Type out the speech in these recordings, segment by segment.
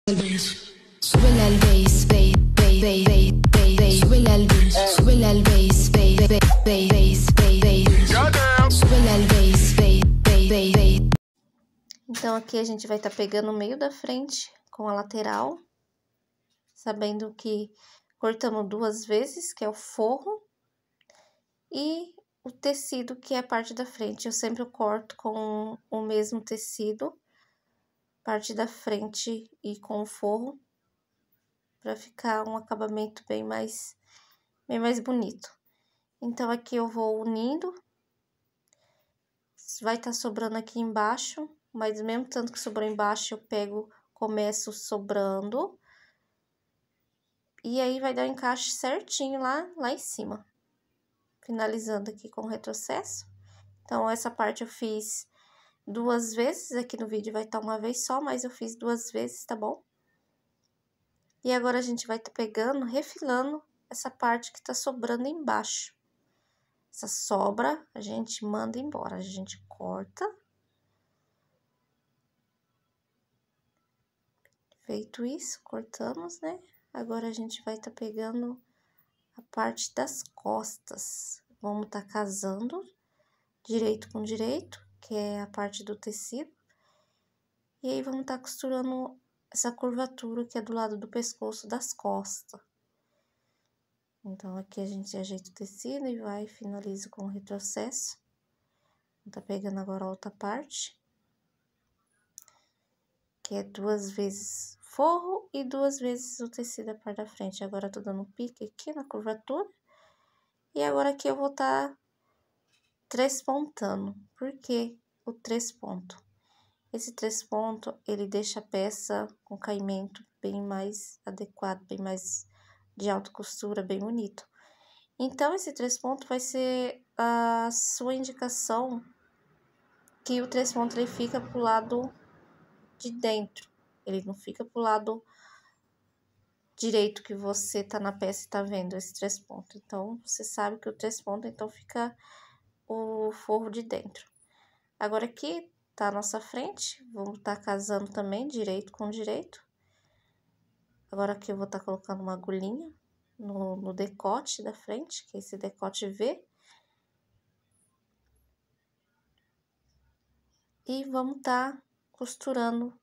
Súbele al bass, bass, bass, bass, bass, súbele al bass, súbele al bass, bass, bass, bass, bass, súbele al bass, bass, bass, bass. Então, aqui a gente vai estar pegando o meio da frente com a lateral, sabendo que cortamos 2 vezes, que é o forro, e o tecido, que é a parte da frente. Eu sempre corto com o mesmo tecido, parte da frente e com o forro, para ficar um acabamento bem mais bonito. Então, aqui eu vou unindo, vai estar sobrando aqui embaixo, mas mesmo tanto que sobrou embaixo, eu pego, começo sobrando, e aí vai dar o encaixe certinho lá em cima. Finalizando aqui com o retrocesso. Então, essa parte eu fiz 2 vezes, aqui no vídeo vai estar uma vez só, mas eu fiz 2 vezes, tá bom? E agora a gente vai estar pegando, refilando essa parte que tá sobrando embaixo. Essa sobra, a gente manda embora, a gente corta. Feito isso, cortamos, né? Agora a gente vai estar pegando a parte das costas. Vamos estar casando direito com direito, que é a parte do tecido. E aí, vamos estar costurando essa curvatura que é do lado do pescoço das costas. Então, aqui a gente ajeita o tecido e vai e finaliza com o retrocesso. Tá pegando agora a outra parte, que é 2 vezes forro e 2 vezes o tecido da parte da frente. Agora, eu tô dando um pique aqui na curvatura. E agora, aqui eu vou estar trespontando. Por que o 3 pontos? Esse 3 pontos, ele deixa a peça com caimento bem mais adequado, bem mais de alta costura, bem bonito. Então, esse 3 pontos vai ser a sua indicação que o 3 pontos ele fica pro lado de dentro. Ele não fica pro lado direito que você tá na peça e tá vendo esse 3 pontos. Então, você sabe que o 3 pontos, então, fica o forro de dentro. Agora, aqui tá a nossa frente, vamos estar casando também direito com direito. Agora, aqui eu vou estar colocando uma agulhinha no decote da frente, que é esse decote V. E vamos estar costurando,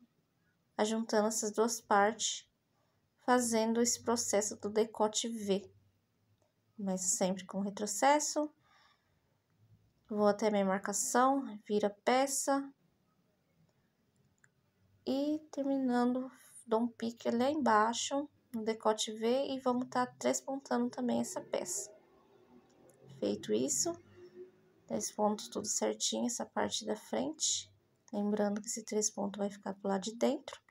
ajuntando essas 2 partes, fazendo esse processo do decote V. Mas sempre com retrocesso. Vou até minha marcação, vira a peça. E terminando, dou um pique lá embaixo, no decote V, e vamos estar trespontando também essa peça. Feito isso, 3 pontos tudo certinho, essa parte da frente. Lembrando que esse 3 pontos vai ficar do lado de dentro.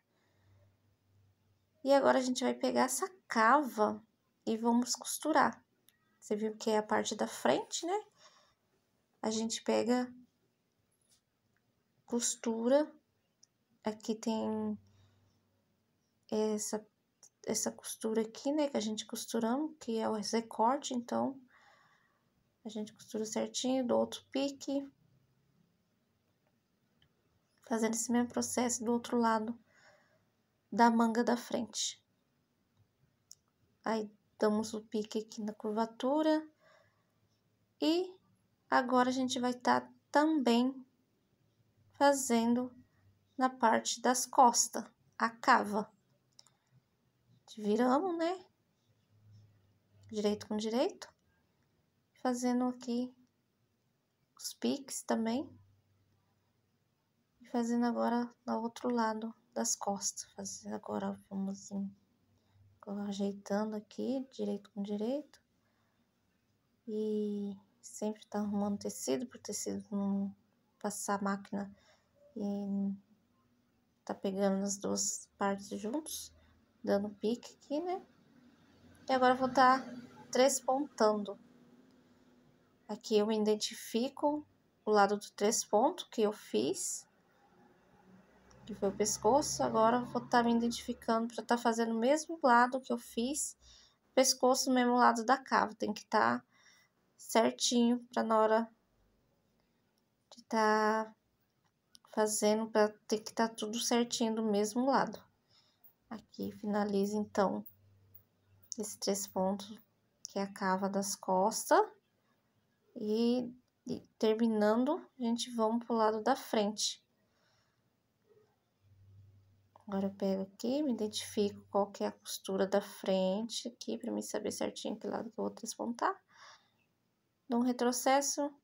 E agora, a gente vai pegar essa cava e vamos costurar. Você viu que é a parte da frente, né? A gente pega, costura. Aqui tem essa costura aqui, né, que a gente costuramos, que é o recorte, então, a gente costura certinho, do outro pique, fazendo esse mesmo processo do outro lado da manga da frente. Aí, damos o pique aqui na curvatura, e agora a gente vai estar também fazendo na parte das costas, a cava. Viramos, né? Direito com direito. Fazendo aqui os piques também. E fazendo agora no outro lado das costas. Fazendo agora, vamos ajeitando aqui, direito com direito. E sempre tá arrumando tecido, para o tecido não passar a máquina e tá pegando as 2 partes juntos, dando pique aqui, né? E agora eu vou estar trespontando. Aqui eu identifico o lado do 3 pontos que eu fiz, que foi o pescoço. Agora eu vou estar me identificando para estar fazendo o mesmo lado que eu fiz, pescoço, no mesmo lado da cava. Tem que estar certinho para na hora de estar fazendo, para ter que estar tudo certinho do mesmo lado. Aqui finaliza, então, esses 3 pontos, que é a cava das costas. E terminando, a gente vamos pro lado da frente. Agora eu pego aqui, me identifico qual que é a costura da frente aqui, pra mim saber certinho que lado que eu vou trespontar. Dou um retrocesso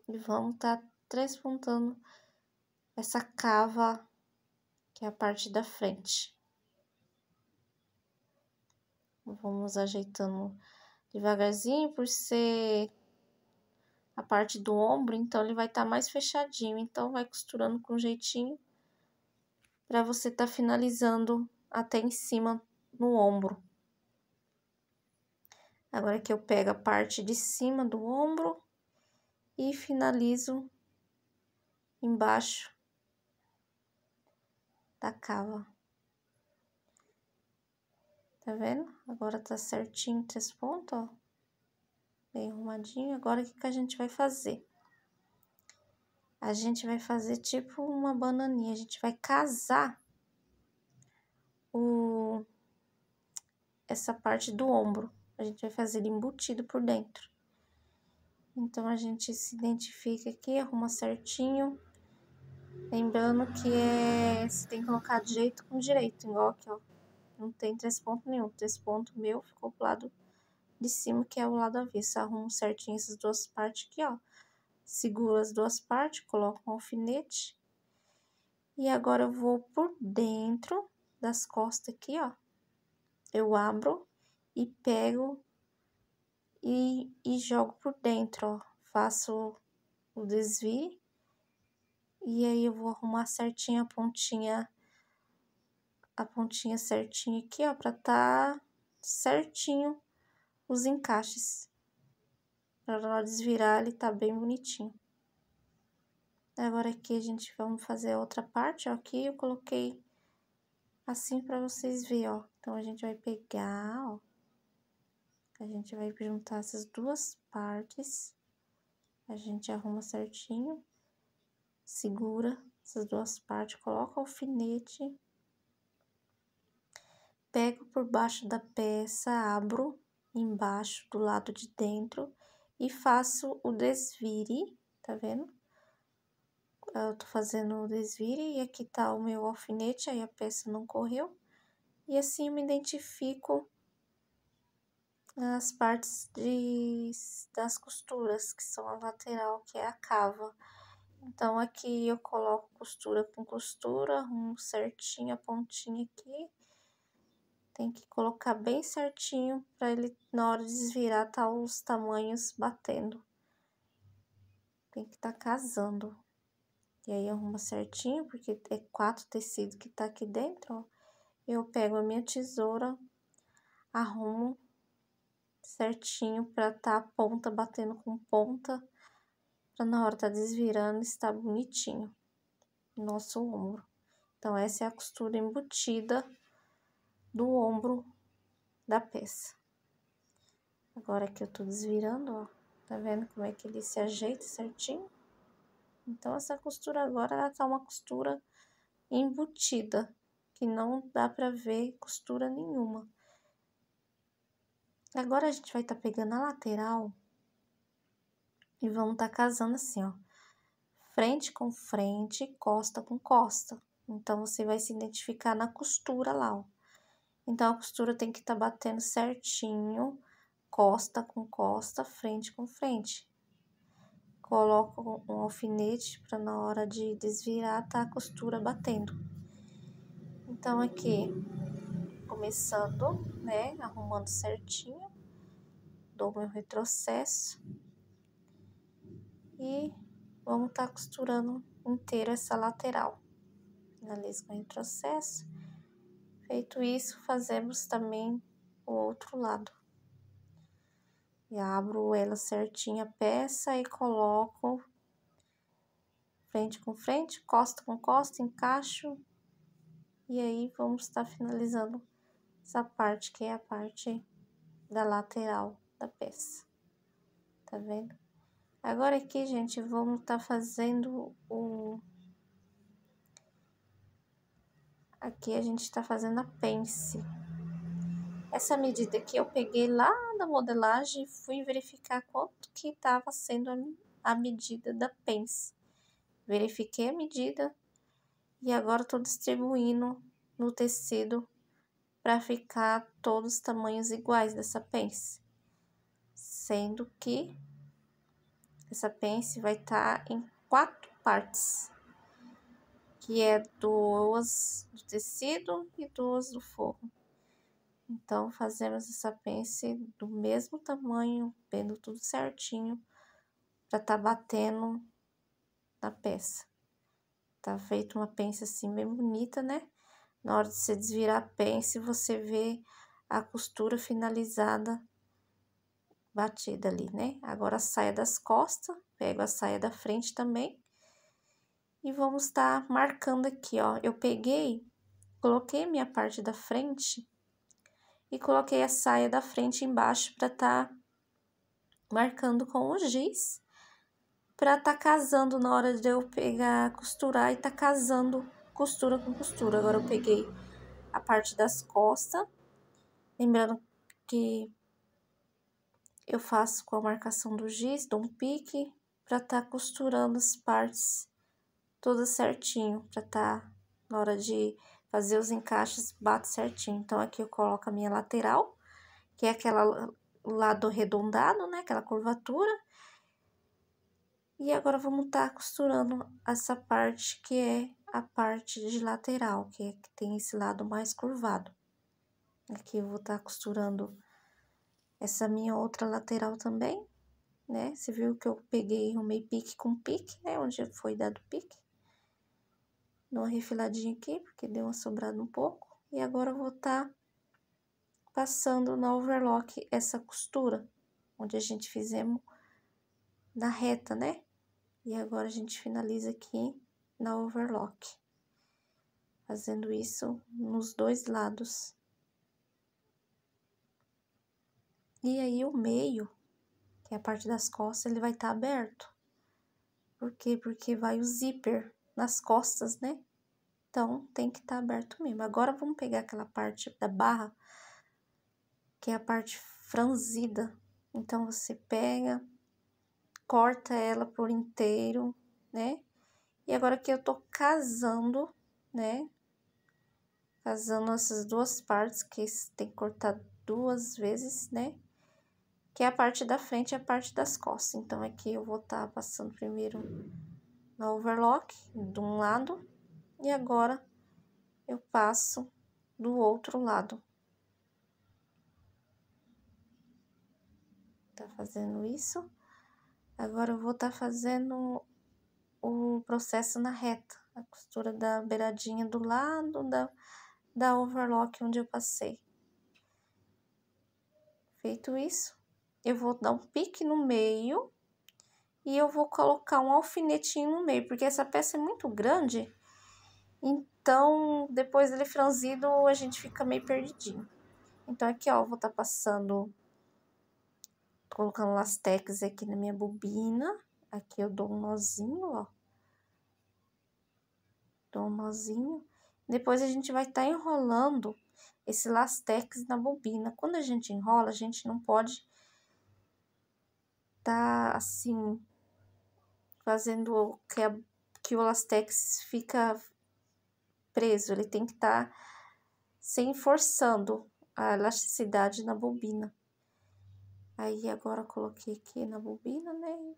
e vamos tá trespontando essa cava, que é a parte da frente. Vamos ajeitando devagarzinho, por ser a parte do ombro, então ele vai estar mais fechadinho. Então, vai costurando com jeitinho, para você tá finalizando até em cima no ombro. Agora que eu pego a parte de cima do ombro e finalizo embaixo da cava. Tá vendo? Agora tá certinho 3 pontos, ó. Bem arrumadinho. Agora, o que que a gente vai fazer? A gente vai fazer tipo uma bananinha. A gente vai casar essa parte do ombro. A gente vai fazer ele embutido por dentro. Então, a gente se identifica aqui, arruma certinho. Lembrando que você tem que colocar direito com direito, igual aqui, ó. Não tem 3 pontos nenhum. 3 pontos meu ficou pro lado de cima, que é o lado avesso. Arrumo certinho essas 2 partes aqui, ó. Seguro as 2 partes, coloco um alfinete. E agora eu vou por dentro das costas aqui, ó. Eu abro e pego e jogo por dentro, ó. Faço o desvio. E aí, eu vou arrumar certinho a pontinha certinha aqui, ó, pra tá certinho os encaixes. Pra na hora de desvirar, ele tá bem bonitinho. Agora aqui, a gente vamos fazer a outra parte, ó. Aqui eu coloquei assim pra vocês verem, ó. Então, a gente vai pegar, ó. A gente vai juntar essas 2 partes. A gente arruma certinho. Segura essas 2 partes, coloca o alfinete. Pego por baixo da peça, abro embaixo do lado de dentro e faço o desvire, tá vendo? Eu tô fazendo o desvire e aqui tá o meu alfinete, aí a peça não correu. E assim eu me identifico as partes das costuras, que são a lateral, que é a cava. Então, aqui eu coloco costura com costura, arrumo certinho a pontinha aqui. Tem que colocar bem certinho para ele, na hora de desvirar, tá os tamanhos batendo. Tem que tá casando. E aí, arruma certinho, porque é 4 tecidos que tá aqui dentro, ó. Eu pego a minha tesoura, arrumo certinho pra tá a ponta batendo com ponta, pra na hora tá desvirando estar bonitinho o nosso ombro. Então, essa é a costura embutida do ombro da peça. Agora que eu tô desvirando, ó, tá vendo como é que ele se ajeita certinho? Então, essa costura agora, ela tá uma costura embutida, que não dá pra ver costura nenhuma. Agora, a gente vai tá pegando a lateral e vamos tá casando assim, ó. Frente com frente, costa com costa. Então, você vai se identificar na costura lá, ó. Então, a costura tem que tá batendo certinho, costa com costa, frente com frente. Coloco um alfinete para na hora de desvirar, tá a costura batendo. Então, aqui, começando, né, arrumando certinho, dou meu retrocesso e vamos tá costurando inteira essa lateral. Finalizo com retrocesso. Feito isso, fazemos também o outro lado. E abro ela certinha a peça e coloco frente com frente, costa com costa, encaixo. E aí, vamos estar finalizando essa parte, que é a parte da lateral da peça. Tá vendo? Agora aqui, gente, vamos estar fazendo Aqui a gente tá fazendo a pence. Essa medida aqui eu peguei lá da modelagem e fui verificar quanto que tava sendo a medida da pence. Verifiquei a medida e agora tô distribuindo no tecido para ficar todos os tamanhos iguais dessa pence. Sendo que essa pence vai estar em 4 partes, que é 2 do tecido e 2 do forro. Então, fazemos essa pence do mesmo tamanho, vendo tudo certinho, para tá batendo na peça. Tá feito uma pence assim bem bonita, né? Na hora de você desvirar a pence, você vê a costura finalizada, batida ali, né? Agora a saia das costas, pego a saia da frente também. E vamos estar marcando aqui, ó. Eu peguei, coloquei a minha parte da frente e coloquei a saia da frente embaixo para tá marcando com o giz, para tá casando na hora de eu pegar, costurar e tá casando costura com costura. Agora eu peguei a parte das costas, lembrando que eu faço com a marcação do giz, dou um pique para tá costurando as partes todas certinho, para tá na hora de fazer os encaixes, bate certinho. Então, aqui eu coloco a minha lateral, que é aquela lado arredondado, né? Aquela curvatura. E agora, vamos tá costurando essa parte que é a parte de lateral, que tem esse lado mais curvado. Aqui eu vou tá costurando essa minha outra lateral também, né? Você viu que eu peguei, arrumei pique com pique, né? Onde foi dado pique. Dou uma refiladinha aqui, porque deu uma sobrada um pouco. E agora eu vou tá passando na overlock essa costura, onde a gente fizemos na reta, né? E agora a gente finaliza aqui na overlock, fazendo isso nos dois lados. E aí o meio, que é a parte das costas, ele vai estar aberto. Por quê? Porque vai o zíper nas costas, né? Então, tem que estar aberto mesmo. Agora, vamos pegar aquela parte da barra, que é a parte franzida. Então, você pega, corta ela por inteiro, né? E agora que eu tô casando, né? Casando essas duas partes, que tem que cortar 2 vezes, né? Que é a parte da frente e a parte das costas. Então, aqui eu vou tá passando primeiro na overlock, de um lado, e agora eu passo do outro lado. Tá fazendo isso. Agora eu vou tá fazendo o processo na reta, a costura da beiradinha do lado da overlock onde eu passei. Feito isso, eu vou dar um pique no meio e eu vou colocar um alfinetinho no meio, porque essa peça é muito grande, então depois dele franzido a gente fica meio perdidinho. Então aqui, ó, eu vou tá passando, colocando lastex aqui na minha bobina. Aqui eu dou um nozinho, ó. Dou um nozinho. Depois a gente vai estar enrolando esse lastex na bobina. Quando a gente enrola, a gente não pode tá assim, fazendo que o lastex fica preso. Ele tem que estar sem forçando a elasticidade na bobina. Aí, agora eu coloquei aqui na bobina, né?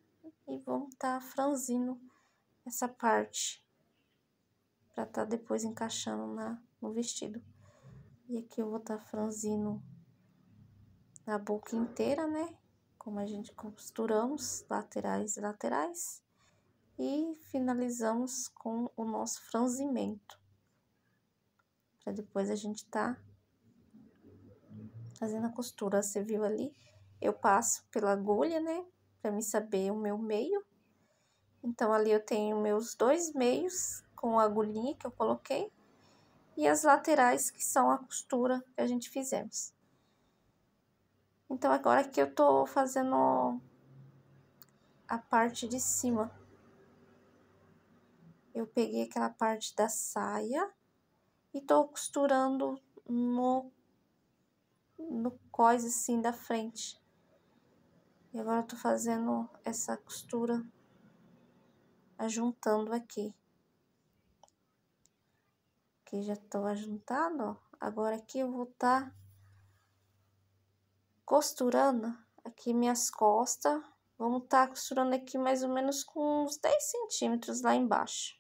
E vamos tá franzindo essa parte, pra tá depois encaixando no vestido. E aqui eu vou tá franzindo a boca inteira, né? Como a gente costuramos, laterais e laterais. E finalizamos com o nosso franzimento. Pra depois a gente tá fazendo a costura. Você viu ali? Eu passo pela agulha, né? Pra me saber o meu meio. Então, ali eu tenho meus 2 meios com a agulhinha que eu coloquei. E as laterais, que são a costura que a gente fizemos. Então, agora que eu tô fazendo a parte de cima. Eu peguei aquela parte da saia E tô costurando no cós assim da frente. E agora eu tô fazendo essa costura, ajuntando aqui. Aqui já tô ajuntando, ó. Agora aqui eu vou tá costurando aqui minhas costas. Vamos tá costurando aqui mais ou menos com uns 10 centímetros lá embaixo.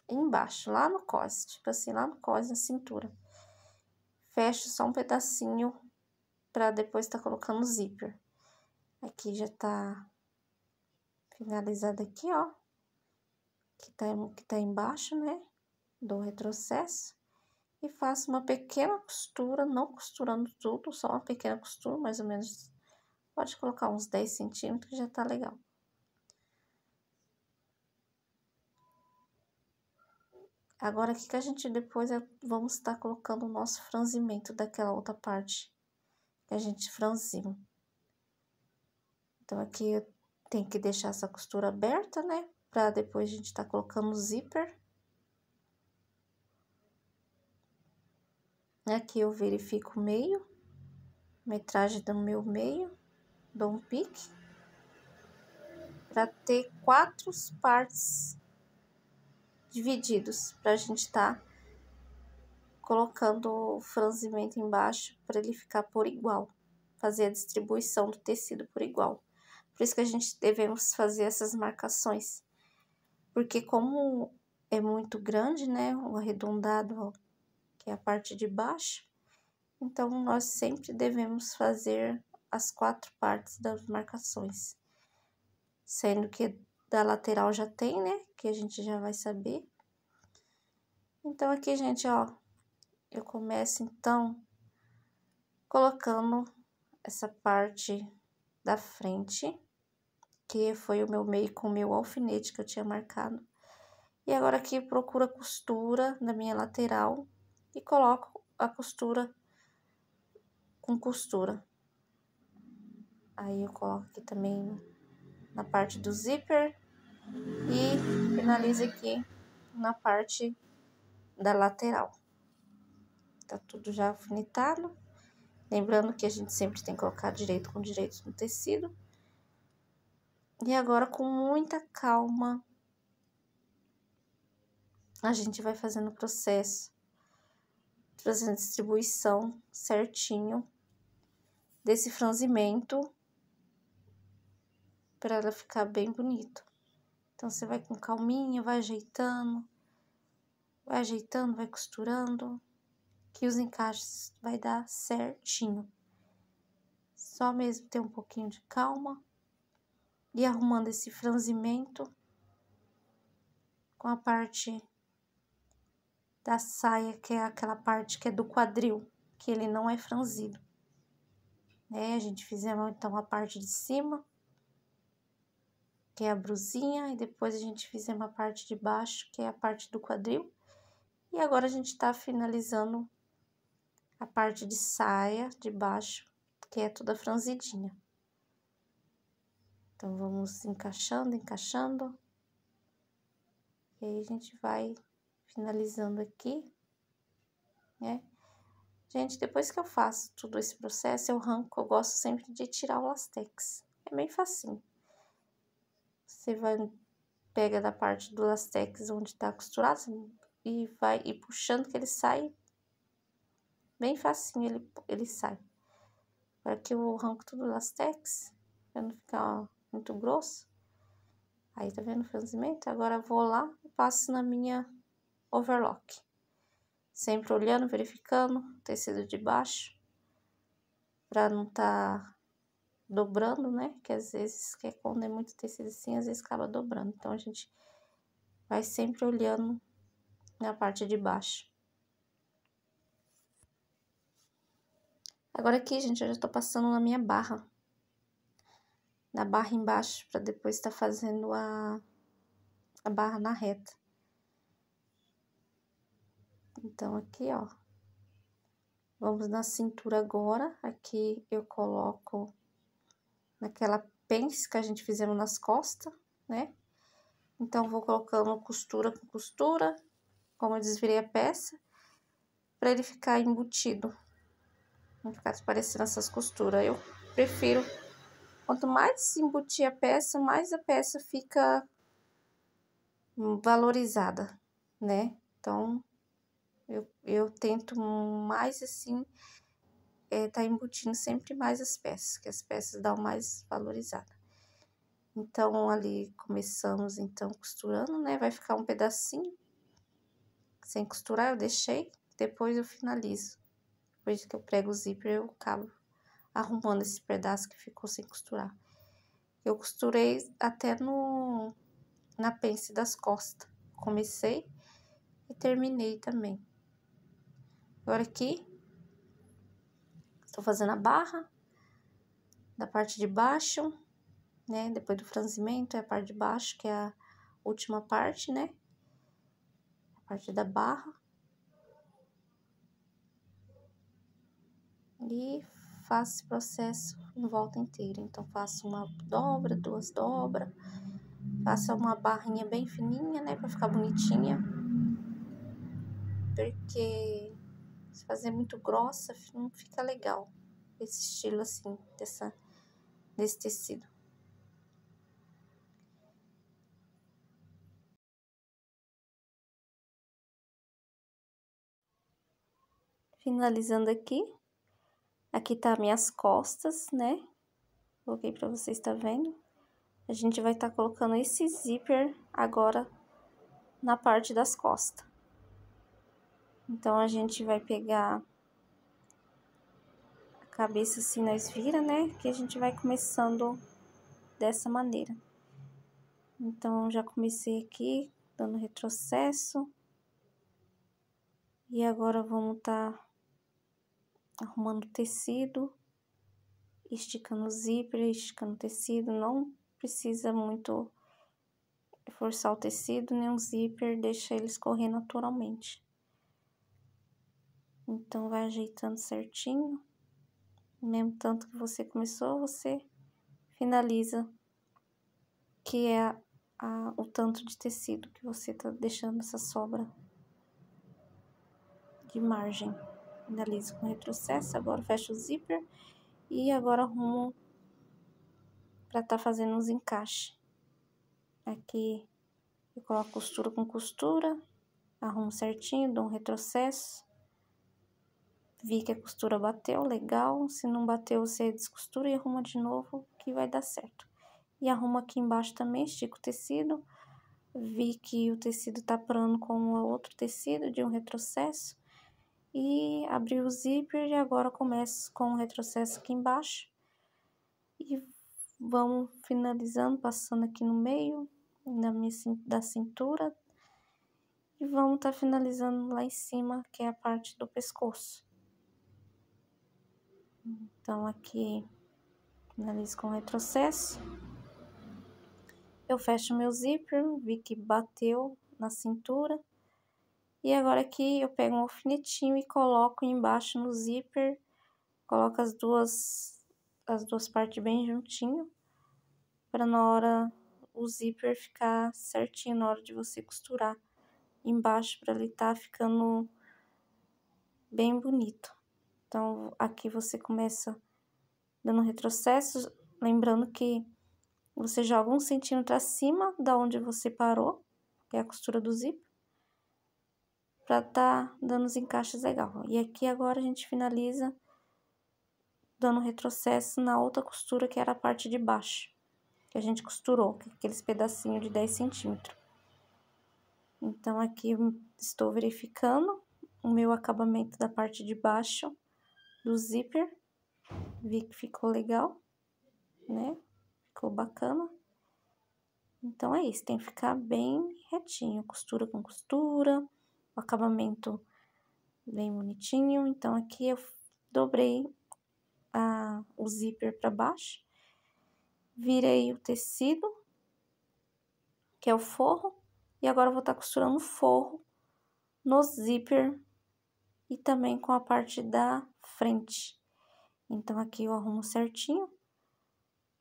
Embaixo, lá no cós, tipo assim, lá no cós, na cintura. Fecho só um pedacinho pra depois tá colocando zíper. Aqui já tá finalizado aqui, ó. Que tá embaixo, né? Dou retrocesso. E faço uma pequena costura, não costurando tudo, só uma pequena costura, mais ou menos. Pode colocar uns 10 centímetros, que já tá legal. Agora, aqui que a gente depois vamos estar colocando o nosso franzimento daquela outra parte que a gente franziu. Então, aqui eu tenho que deixar essa costura aberta, né? Pra depois a gente tá colocando o zíper. Aqui eu verifico o meio, metragem do meu meio, dou um pique. Pra ter 4 partes divididos, pra gente tá colocando o franzimento embaixo para ele ficar por igual, fazer a distribuição do tecido por igual. Por isso que a gente devemos fazer essas marcações, porque como é muito grande, né, o arredondado, que é a parte de baixo, então nós sempre devemos fazer as 4 partes das marcações, sendo que da lateral já tem, né, que a gente já vai saber. Então aqui, gente, ó, eu começo, então, colocando essa parte da frente, que foi o meu meio com o meu alfinete que eu tinha marcado. E agora aqui procuro a costura na minha lateral e coloco a costura com costura. Aí eu coloco aqui também na parte do zíper e finalizo aqui na parte da lateral. Tá tudo já alfinetado. Lembrando que a gente sempre tem que colocar direito com direito no tecido. E agora, com muita calma, a gente vai fazendo o processo, fazendo a distribuição certinho desse franzimento para ela ficar bem bonito. Então, você vai com calminha, vai ajeitando, vai costurando, que os encaixes vai dar certinho. Só mesmo ter um pouquinho de calma e arrumando esse franzimento com a parte da saia, que é aquela parte que é do quadril, que ele não é franzido. A gente fizemos então a parte de cima, que é a brusinha, e depois a gente fizemos a parte de baixo, que é a parte do quadril. E agora a gente tá finalizando a parte de saia de baixo, que é toda franzidinha. Então, vamos encaixando. E aí, a gente vai finalizando aqui, né? Gente, depois que eu faço todo esse processo, eu gosto sempre de tirar o lastex. É bem facinho. Você pega da parte do lastex onde tá costurado e vai puxando que ele sai. Bem facinho ele sai. Para que eu arranco tudo o lastex, pra não ficar muito grosso. Aí, tá vendo o franzimento? Agora eu vou lá e passo na minha overlock. Sempre olhando, verificando o tecido de baixo, pra não tá dobrando, né? Que às vezes, quando é muito tecido assim, às vezes acaba dobrando. Então, a gente vai sempre olhando na parte de baixo. Agora aqui, gente, eu já tô passando na minha barra. Na barra embaixo, pra depois tá fazendo a barra na reta. Então, aqui, ó. Vamos na cintura agora. Aqui eu coloco naquela pence que a gente fizemos nas costas, né? Então, vou colocando costura com costura, como eu desvirei a peça, para ele ficar embutido. Não ficar parecendo essas costuras. Eu prefiro, quanto mais embutir a peça, mais a peça fica valorizada, né? Então, eu tento mais assim, tá embutindo sempre mais as peças, que as peças dão mais valorizada. Então, ali começamos, então, costurando, né? Vai ficar um pedacinho sem costurar, eu deixei. Depois eu finalizo. Depois que eu prego o zíper, eu acabo arrumando esse pedaço que ficou sem costurar. Eu costurei até na pence das costas. Comecei e terminei também. Agora aqui, estou fazendo a barra da parte de baixo, né? Depois do franzimento é a parte de baixo, que é a última parte, né? A parte da barra. E faço esse processo em volta inteira. Então, faço uma dobra, duas dobras. Faço uma barrinha bem fininha, né? Pra ficar bonitinha. Porque se fazer muito grossa, não fica legal. Esse estilo assim, desse tecido. Finalizando aqui. Aqui tá minhas costas, né? Coloquei pra vocês, tá vendo? A gente vai estar colocando esse zíper agora na parte das costas. Então, a gente vai pegar a cabeça assim, nós vira, né? Que a gente vai começando dessa maneira. Então, já comecei aqui, dando retrocesso. E agora vamos tá arrumando o tecido, esticando o zíper, esticando o tecido. Não precisa muito forçar o tecido, nem o zíper, deixa ele escorrer naturalmente. Então, vai ajeitando certinho. Mesmo tanto que você começou, você finaliza, que é o tanto de tecido que você tá deixando essa sobra de margem. Finalizo com retrocesso, agora fecho o zíper e agora arrumo para tá fazendo os encaixes. Aqui eu coloco costura com costura, arrumo certinho, dou um retrocesso. Vi que a costura bateu, legal. Se não bateu, você descostura e arruma de novo, que vai dar certo. E arrumo aqui embaixo também, estico o tecido. Vi que o tecido tá parando com o outro tecido, de um retrocesso. E abri o zíper e agora começo com o retrocesso aqui embaixo. E vamos finalizando, passando aqui no meio da cintura. E vamos tá finalizando lá em cima, que é a parte do pescoço. Então, aqui, finalizo com retrocesso. Eu fecho meu zíper, vi que bateu na cintura. E agora aqui eu pego um alfinetinho e coloco embaixo no zíper. Coloco as duas partes bem juntinho. Para na hora o zíper ficar certinho na hora de você costurar embaixo, para ele tá ficando bem bonito. Então, aqui você começa dando retrocesso, lembrando que você joga 1 centímetro acima da onde você parou, que é a costura do zíper, pra tá dando os encaixes legal. E aqui agora a gente finaliza dando retrocesso na outra costura, que era a parte de baixo, que a gente costurou, aqueles pedacinhos de 10 centímetros. Então, aqui eu estou verificando o meu acabamento da parte de baixo do zíper. Vi que ficou legal, né? Ficou bacana. Então, é isso, tem que ficar bem retinho, costura com costura, o acabamento bem bonitinho. Então, aqui eu dobrei o zíper para baixo, virei o tecido, que é o forro, e agora eu vou estar costurando o forro no zíper e também com a parte da frente. Então, aqui eu arrumo certinho,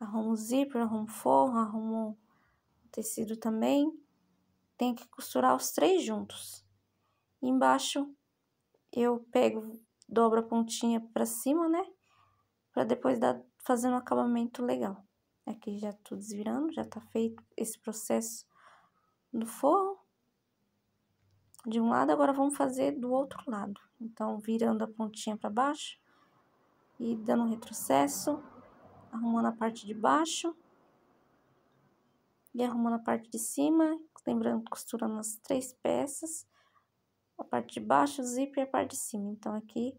arrumo o zíper, arrumo o forro, arrumo o tecido também. Tem que costurar os 3 juntos. Embaixo eu pego, dobro a pontinha pra cima, né? Pra depois fazer um acabamento legal. Aqui já tô desvirando, já tá feito esse processo do forro. De um lado, agora vamos fazer do outro lado. Então, virando a pontinha pra baixo e dando um retrocesso, arrumando a parte de baixo e arrumando a parte de cima, lembrando, costurando as 3 peças, a parte de baixo, o zíper e a parte de cima. Então, aqui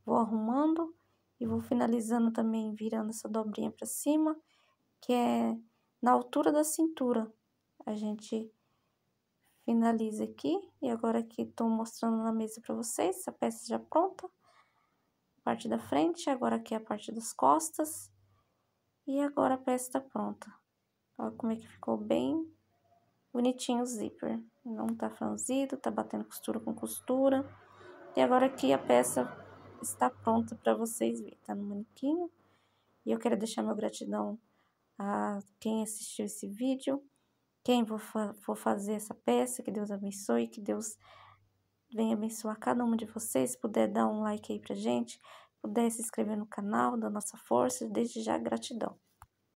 vou arrumando e vou finalizando também, virando essa dobrinha pra cima, que é na altura da cintura. A gente finaliza aqui, e agora aqui tô mostrando na mesa pra vocês, essa peça já pronta. Parte da frente, agora aqui a parte das costas, e agora a peça tá pronta. Olha como é que ficou bem bonitinho o zíper. Não tá franzido, tá batendo costura com costura. E agora aqui a peça está pronta pra vocês verem, tá no manequim. E eu quero deixar meu gratidão a quem assistiu esse vídeo. Quem for fazer essa peça, que Deus abençoe, que Deus venha abençoar cada um de vocês. Se puder dar um like aí pra gente, puder se inscrever no canal, dar nossa força, desde já gratidão.